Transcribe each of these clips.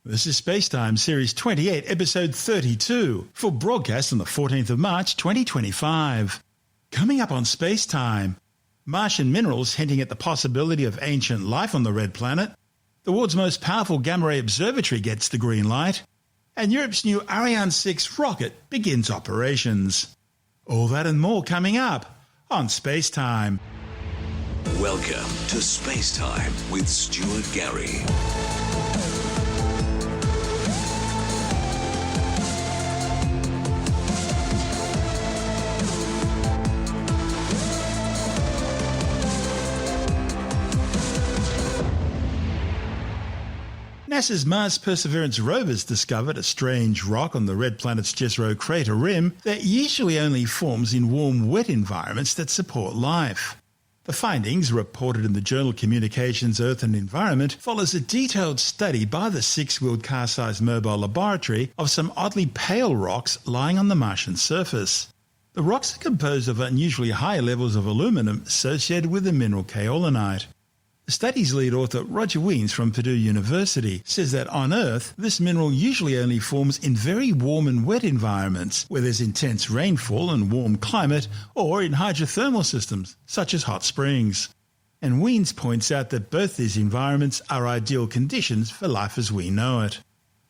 This is SpaceTime Series 28, Episode 32, for broadcast on the 14th of March 2025. Coming up on SpaceTime, Martian minerals hinting at the possibility of ancient life on the red planet, the world's most powerful gamma-ray observatory gets the green light, and Europe's new Ariane 6 rocket begins operations. All that and more coming up on SpaceTime. Welcome to SpaceTime with Stuart Gary. NASA's Mars Perseverance rovers discovered a strange rock on the red planet's Jezero crater rim that usually only forms in warm, wet environments that support life. The findings, reported in the journal Communications, Earth and Environment, follows a detailed study by the six-wheeled car-sized mobile laboratory of some oddly pale rocks lying on the Martian surface. The rocks are composed of unusually high levels of aluminum associated with the mineral kaolinite. The study's lead author, Roger Wiens from Purdue University, says that on Earth, this mineral usually only forms in very warm and wet environments where there's intense rainfall and warm climate, or in hydrothermal systems, such as hot springs. And Wiens points out that both these environments are ideal conditions for life as we know it.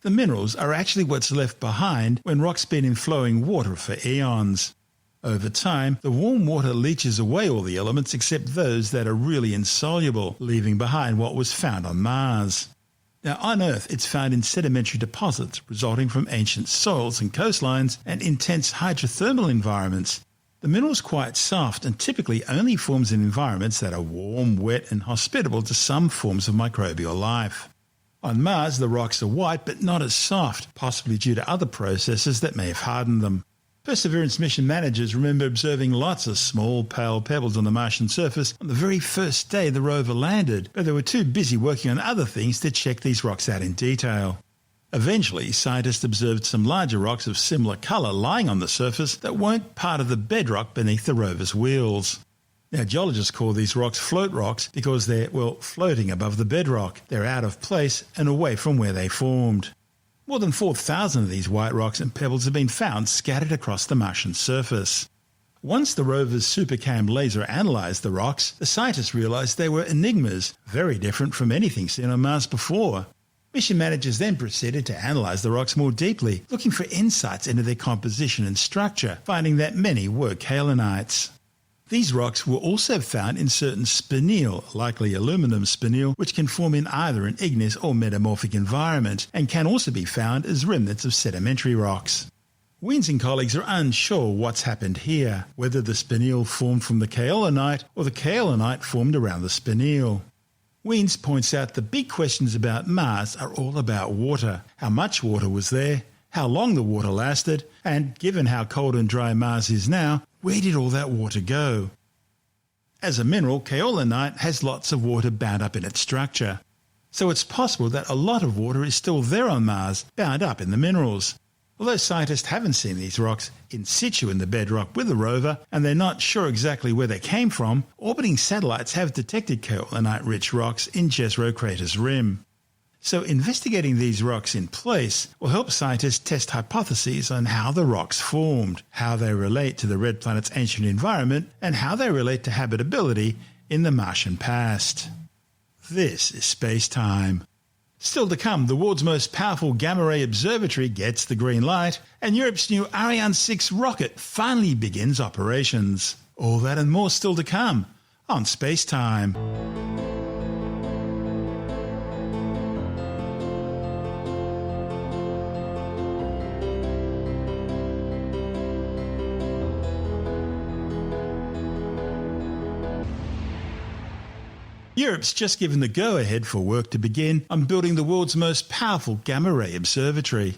The minerals are actually what's left behind when rock's been in flowing water for eons. Over time, the warm water leaches away all the elements except those that are really insoluble, leaving behind what was found on Mars. Now, on Earth, it's found in sedimentary deposits resulting from ancient soils and coastlines and intense hydrothermal environments. The mineral's quite soft and typically only forms in environments that are warm, wet, and hospitable to some forms of microbial life. On Mars, the rocks are white but not as soft, possibly due to other processes that may have hardened them. Perseverance mission managers remember observing lots of small, pale pebbles on the Martian surface on the very first day the rover landed, but they were too busy working on other things to check these rocks out in detail. Eventually, scientists observed some larger rocks of similar colour lying on the surface that weren't part of the bedrock beneath the rover's wheels. Now, geologists call these rocks float rocks because they're, floating above the bedrock. They're out of place and away from where they formed. More than 4,000 of these white rocks and pebbles have been found scattered across the Martian surface. Once the rover's supercam laser analysed the rocks, the scientists realised they were enigmas, very different from anything seen on Mars before. Mission managers then proceeded to analyse the rocks more deeply, looking for insights into their composition and structure, finding that many were kaolinites. These rocks were also found in certain spinel, likely aluminum spinel, which can form in either an igneous or metamorphic environment, and can also be found as remnants of sedimentary rocks. Wiens and colleagues are unsure what's happened here, whether the spinel formed from the kaolinite or the kaolinite formed around the spinel. Wiens points out the big questions about Mars are all about water. How much water was there? How long the water lasted? And given how cold and dry Mars is now, where did all that water go? As a mineral, kaolinite has lots of water bound up in its structure. So it's possible that a lot of water is still there on Mars, bound up in the minerals. Although scientists haven't seen these rocks in situ in the bedrock with the rover, and they're not sure exactly where they came from, orbiting satellites have detected kaolinite-rich rocks in Jezero crater's rim. So investigating these rocks in place will help scientists test hypotheses on how the rocks formed, how they relate to the red planet's ancient environment, and how they relate to habitability in the Martian past. This is SpaceTime. Still to come, the world's most powerful gamma-ray observatory gets the green light, and Europe's new Ariane 6 rocket finally begins operations. All that and more still to come on SpaceTime. Europe's just given the go-ahead for work to begin on building the world's most powerful gamma-ray observatory.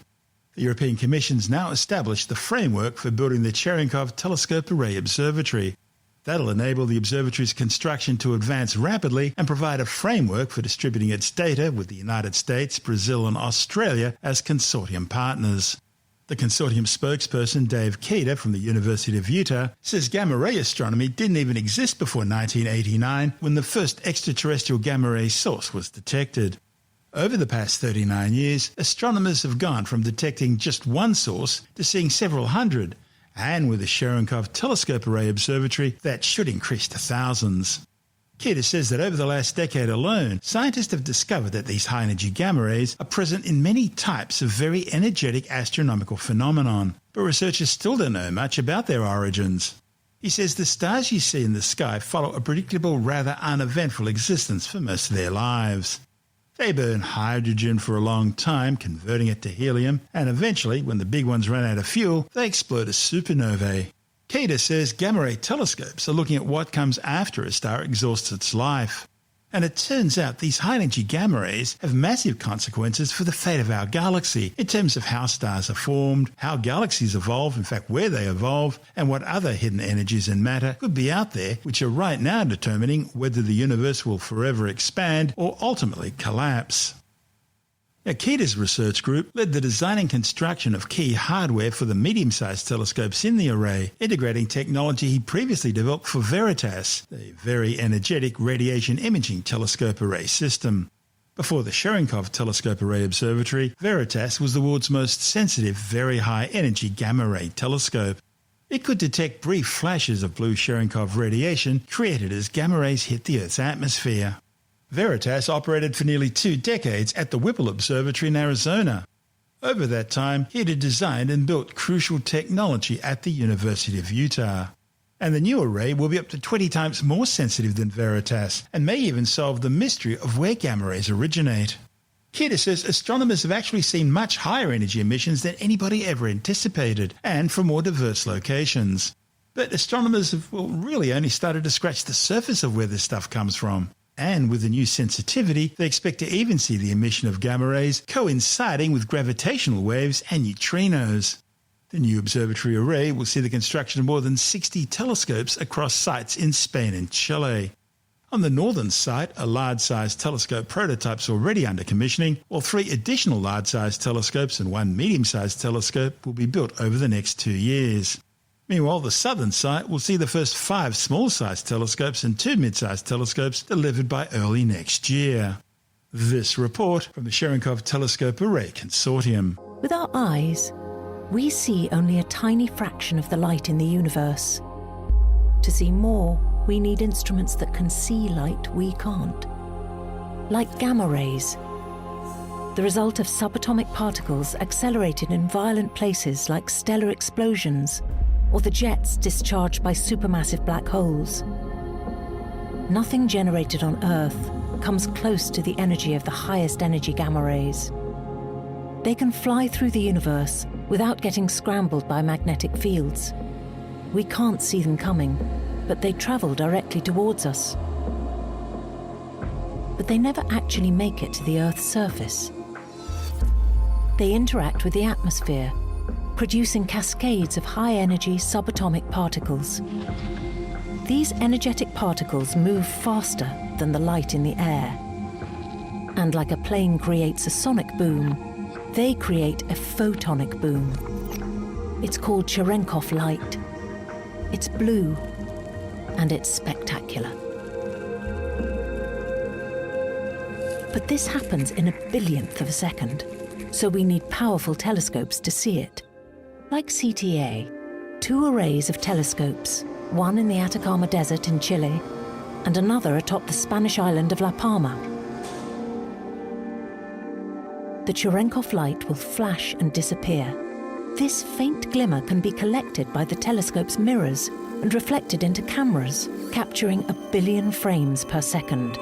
The European Commission's now established the framework for building the Cherenkov Telescope Array Observatory. That'll enable the observatory's construction to advance rapidly and provide a framework for distributing its data with the United States, Brazil and Australia as consortium partners. The consortium spokesperson Dave Keeter from the University of Utah says gamma-ray astronomy didn't even exist before 1989 when the first extraterrestrial gamma-ray source was detected. Over the past 39 years, astronomers have gone from detecting just one source to seeing several hundred, and with the Cherenkov Telescope Array Observatory, that should increase to thousands. Keita says that over the last decade alone, scientists have discovered that these high-energy gamma rays are present in many types of very energetic astronomical phenomenon, but researchers still don't know much about their origins. He says the stars you see in the sky follow a predictable, rather uneventful existence for most of their lives. They burn hydrogen for a long time, converting it to helium, and eventually, when the big ones run out of fuel, they explode as supernovae. Keita says gamma ray telescopes are looking at what comes after a star exhausts its life. And it turns out these high-energy gamma rays have massive consequences for the fate of our galaxy in terms of how stars are formed, how galaxies evolve, in fact where they evolve, and what other hidden energies and matter could be out there which are right now determining whether the universe will forever expand or ultimately collapse. Now, Keita's research group led the design and construction of key hardware for the medium-sized telescopes in the array, integrating technology he previously developed for Veritas, the Very Energetic Radiation Imaging Telescope Array system. Before the Cherenkov Telescope Array Observatory, Veritas was the world's most sensitive, very high-energy gamma-ray telescope. It could detect brief flashes of blue Cherenkov radiation created as gamma rays hit the Earth's atmosphere. Veritas operated for nearly 2 decades at the Whipple Observatory in Arizona. Over that time, he had designed and built crucial technology at the University of Utah. And the new array will be up to 20 times more sensitive than Veritas, and may even solve the mystery of where gamma rays originate. Keita says astronomers have actually seen much higher energy emissions than anybody ever anticipated, and from more diverse locations. But astronomers have really only started to scratch the surface of where this stuff comes from. And with the new sensitivity, they expect to even see the emission of gamma rays coinciding with gravitational waves and neutrinos. The new observatory array will see the construction of more than 60 telescopes across sites in Spain and Chile. On the northern site, a large-sized telescope prototype is already under commissioning, while 3 additional large-sized telescopes and 1 medium-sized telescope will be built over the next 2 years. Meanwhile, the southern site will see the first 5 small-sized telescopes and 2 mid-sized telescopes delivered by early next year. This report from the Cherenkov Telescope Array Consortium. With our eyes, we see only a tiny fraction of the light in the universe. To see more, we need instruments that can see light we can't. Like gamma rays, the result of subatomic particles accelerated in violent places like stellar explosions, or the jets discharged by supermassive black holes. Nothing generated on Earth comes close to the energy of the highest energy gamma rays. They can fly through the universe without getting scrambled by magnetic fields. We can't see them coming, but they travel directly towards us. But they never actually make it to the Earth's surface. They interact with the atmosphere, producing cascades of high-energy subatomic particles. These energetic particles move faster than the light in the air. And like a plane creates a sonic boom, they create a photonic boom. It's called Cherenkov light. It's blue, and it's spectacular. But this happens in a billionth of a second, so we need powerful telescopes to see it. Like CTA, 2 arrays of telescopes, one in the Atacama Desert in Chile and another atop the Spanish island of La Palma. The Cherenkov light will flash and disappear. This faint glimmer can be collected by the telescope's mirrors and reflected into cameras, capturing 1 billion frames per second.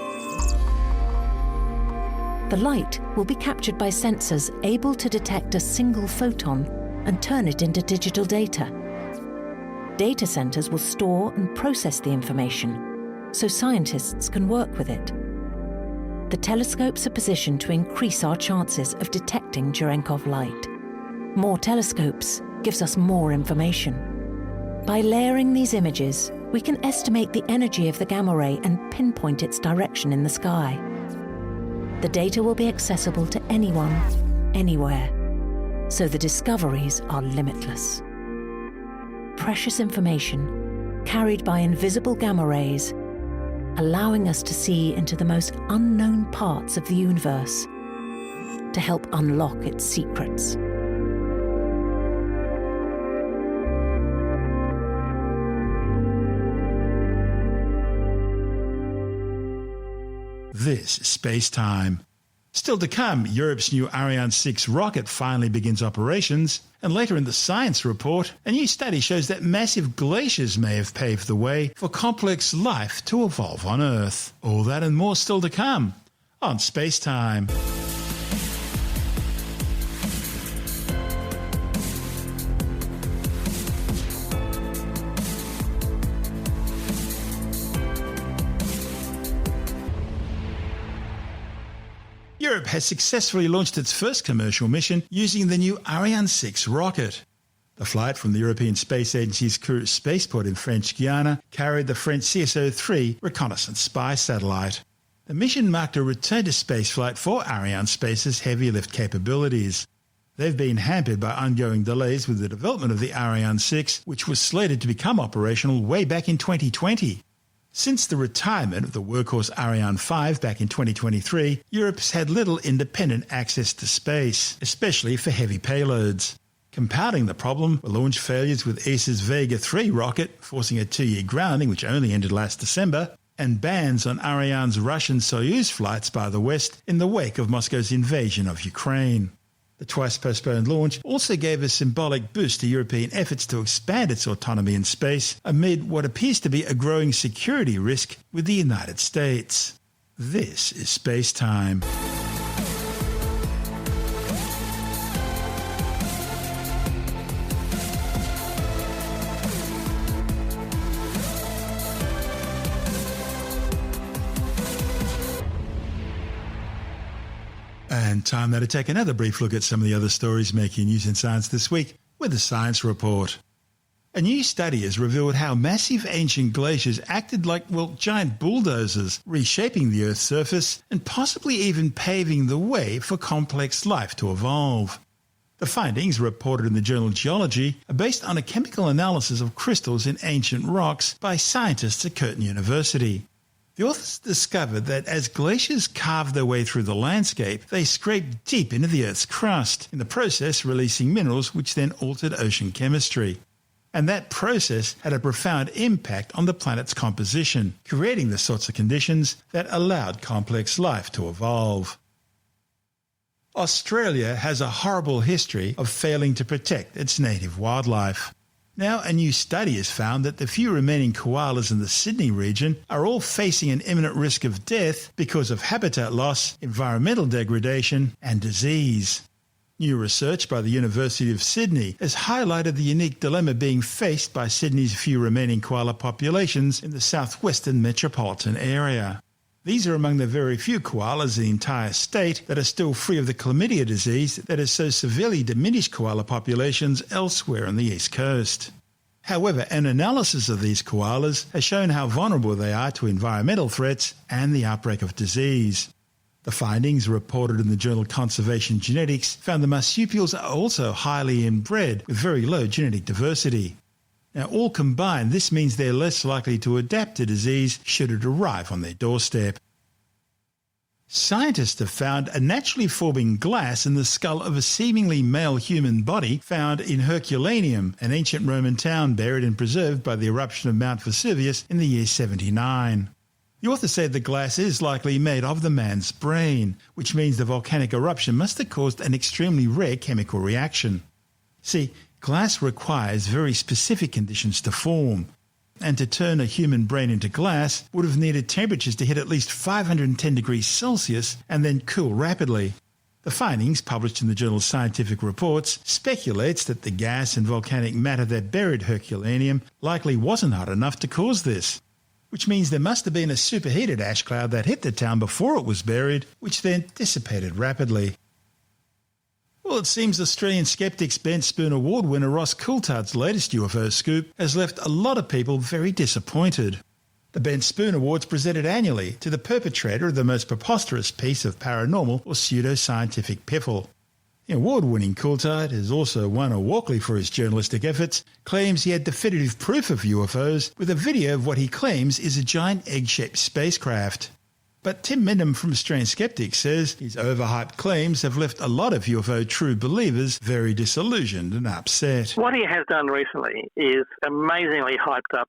The light will be captured by sensors able to detect a single photon and turn it into digital data. Data centers will store and process the information, so scientists can work with it. The telescopes are positioned to increase our chances of detecting Cherenkov light. More telescopes gives us more information. By layering these images, we can estimate the energy of the gamma ray and pinpoint its direction in the sky. The data will be accessible to anyone, anywhere, so the discoveries are limitless. Precious information carried by invisible gamma rays, allowing us to see into the most unknown parts of the universe to help unlock its secrets. This is SpaceTime. Still to come, Europe's new Ariane 6 rocket finally begins operations, and later in the science report, a new study shows that massive glaciers may have paved the way for complex life to evolve on Earth. All that and more still to come on SpaceTime. Europe has successfully launched its first commercial mission using the new Ariane 6 rocket. The flight from the European Space Agency's Kourou spaceport in French Guiana carried the French CSO-3 reconnaissance spy satellite. The mission marked a return to spaceflight for Ariane Space's heavy lift capabilities. They've been hampered by ongoing delays with the development of the Ariane 6, which was slated to become operational way back in 2020. Since the retirement of the workhorse Ariane 5 back in 2023, Europe's had little independent access to space, especially for heavy payloads. Compounding the problem were launch failures with ESA's Vega 3 rocket, forcing a 2-year grounding which only ended last December, and bans on Ariane's Russian Soyuz flights by the West in the wake of Moscow's invasion of Ukraine. The twice-postponed launch also gave a symbolic boost to European efforts to expand its autonomy in space amid what appears to be a growing security risk with the United States. This is SpaceTime. And time now to take another brief look at some of the other stories making news in science this week with the Science Report. A new study has revealed how massive ancient glaciers acted like, giant bulldozers, reshaping the Earth's surface and possibly even paving the way for complex life to evolve. The findings, reported in the journal Geology, are based on a chemical analysis of crystals in ancient rocks by scientists at Curtin University. The authors discovered that as glaciers carved their way through the landscape, they scraped deep into the Earth's crust, in the process releasing minerals which then altered ocean chemistry. And that process had a profound impact on the planet's composition, creating the sorts of conditions that allowed complex life to evolve. Australia has a horrible history of failing to protect its native wildlife. Now, a new study has found that the few remaining koalas in the Sydney region are all facing an imminent risk of death because of habitat loss, environmental degradation, and disease. New research by the University of Sydney has highlighted the unique dilemma being faced by Sydney's few remaining koala populations in the southwestern metropolitan area. These are among the very few koalas in the entire state that are still free of the chlamydia disease that has so severely diminished koala populations elsewhere on the east coast. However, an analysis of these koalas has shown how vulnerable they are to environmental threats and the outbreak of disease. The findings, reported in the journal Conservation Genetics, found the marsupials are also highly inbred with very low genetic diversity. Now, all combined, this means they're less likely to adapt to disease should it arrive on their doorstep. Scientists have found a naturally forming glass in the skull of a seemingly male human body found in Herculaneum, an ancient Roman town buried and preserved by the eruption of Mount Vesuvius in the year 79. The author said the glass is likely made of the man's brain, which means the volcanic eruption must have caused an extremely rare chemical reaction. See, glass requires very specific conditions to form, and to turn a human brain into glass would have needed temperatures to hit at least 510 degrees Celsius and then cool rapidly. The findings, published in the journal Scientific Reports, speculates that the gas and volcanic matter that buried Herculaneum likely wasn't hot enough to cause this, which means there must have been a superheated ash cloud that hit the town before it was buried, which then dissipated rapidly. Well, it seems Australian skeptics Ben Spoon Award winner Ross Coulthard's latest UFO scoop has left a lot of people very disappointed. The Ben Spoon Award's presented annually to the perpetrator of the most preposterous piece of paranormal or pseudoscientific piffle. The award-winning Coulthard has also won a Walkley for his journalistic efforts, claims he had definitive proof of UFOs with a video of what he claims is a giant egg-shaped spacecraft. But Tim Mindham from Australian Skeptics says his overhyped claims have left a lot of UFO true believers very disillusioned and upset. What he has done recently is amazingly hyped up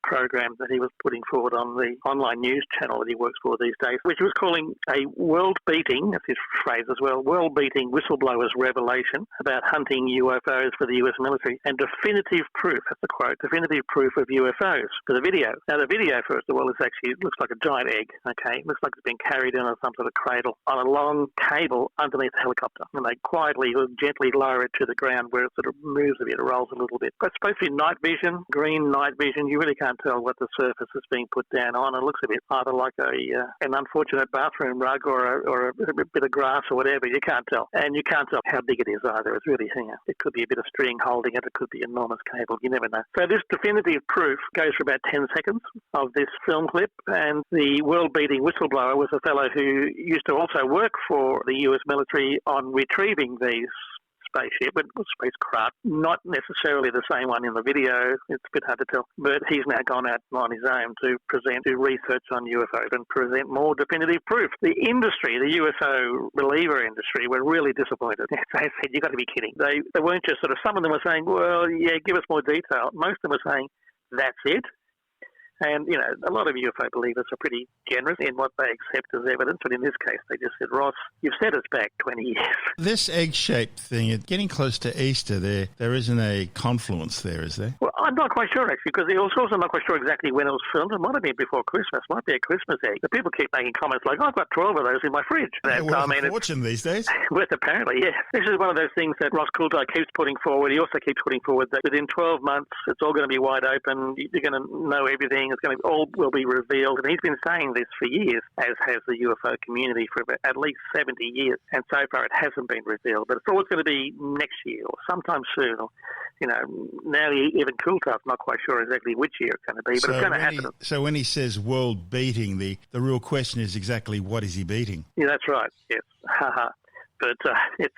program that he was putting forward on the online news channel that he works for these days, which he was calling a world-beating, that's his phrase as well, world-beating whistleblowers revelation about hunting UFOs for the US military and definitive proof, that's the quote, definitive proof of UFOs for the video. Now the video, first of all, is actually, it looks like a giant egg, okay? It looks like it's been carried in on some sort of cradle on a long cable underneath the helicopter, and they quietly or gently lower it to the ground where it sort of moves a bit, it rolls a little bit. But it's supposed to be night vision, green night vision. You really can't tell what the surface is being put down on. It looks a bit either like an unfortunate bathroom rug or a bit of grass or whatever. You can't tell. And you can't tell how big it is either. It's really, it could be a bit of string holding it. It could be enormous cable. You never know. So this definitive proof goes for about 10 seconds of this film clip. And the world-beating whistleblower was a fellow who used to also work for the US military on retrieving these spaceship, but spacecraft, not necessarily the same one in the video. It's a bit hard to tell. But he's now gone out on his own to do research on UFOs and present more definitive proof. The industry, the UFO believer industry, were really disappointed. They said, you've got to be kidding. They weren't just sort of, some of them were saying, well, yeah, give us more detail. Most of them were saying, that's it. And, you know, a lot of UFO believers are pretty generous in what they accept as evidence, but in this case, they just said, Ross, you've set us back 20 years. This egg-shaped thing, getting close to Easter, there isn't a confluence there, is there? Well, I'm not quite sure, actually, because I was also not quite sure exactly when it was filmed. It might have been before Christmas. It might be a Christmas egg. But people keep making comments like, I've got 12 of those in my fridge. They're worth a fortune these days. Worth, apparently, yeah. This is one of those things that Ross Coulter keeps putting forward. He also keeps putting forward that within 12 months, it's all going to be wide open. You're going to know everything. It's going to all will be revealed. And he's been saying this for years, as has the UFO community for at least 70 years. And so far it hasn't been revealed. But it's always going to be next year or sometime soon. Or, you know, now even Coulter's not quite sure exactly which year it's going to be, but it's going to happen. So when he says world beating, the real question is exactly what is he beating? Yeah, that's right. Yes. But it's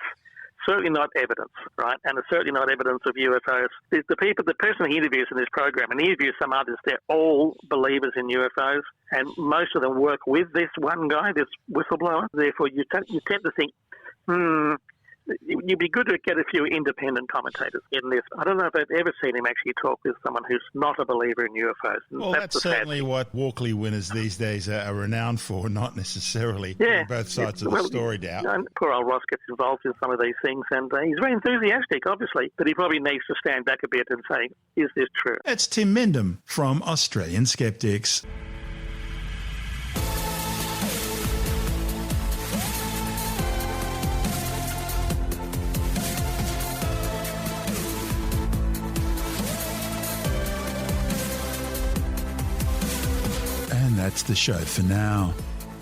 certainly not evidence, right? And it's certainly not evidence of UFOs. The person he interviews in this program, and he interviews some others, they're all believers in UFOs, and most of them work with this one guy, this whistleblower. Therefore, you tend to think, you'd be good to get a few independent commentators in this. I don't know if I've ever seen him actually talk with someone who's not a believer in UFOs. Well, that's certainly what Walkley winners these days are renowned for, not necessarily both sides of the story down. Poor old Ross gets involved in some of these things, and he's very enthusiastic, obviously, but he probably needs to stand back a bit and say, is this true? That's Tim Mindham from Australian Skeptics. That's the show for now.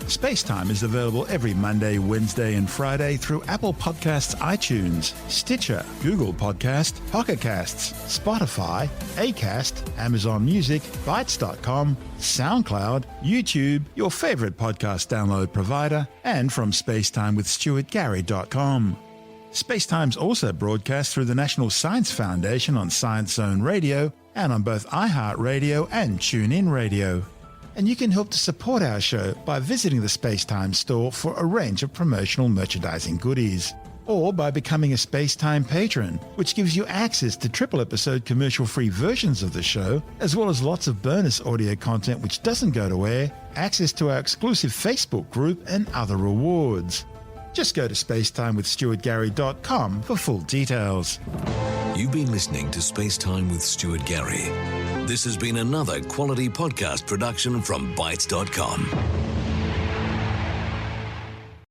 SpaceTime is available every Monday, Wednesday and Friday through Apple Podcasts, iTunes, Stitcher, Google Podcast, Pocket Casts, Spotify, Acast, Amazon Music, Bytes.com, SoundCloud, YouTube, your favourite podcast download provider, and from spacetimewithstuartgary.com. SpaceTime's also broadcast through the National Science Foundation on Science Zone Radio and on both iHeartRadio and TuneIn Radio. And you can help to support our show by visiting the SpaceTime store for a range of promotional merchandising goodies, or by becoming a SpaceTime patron, which gives you access to triple-episode commercial-free versions of the show, as well as lots of bonus audio content which doesn't go to air, access to our exclusive Facebook group, and other rewards. Just go to spacetimewithstuartgary.com for full details. You've been listening to SpaceTime with Stuart Gary. This has been another quality podcast production from Bytes.com.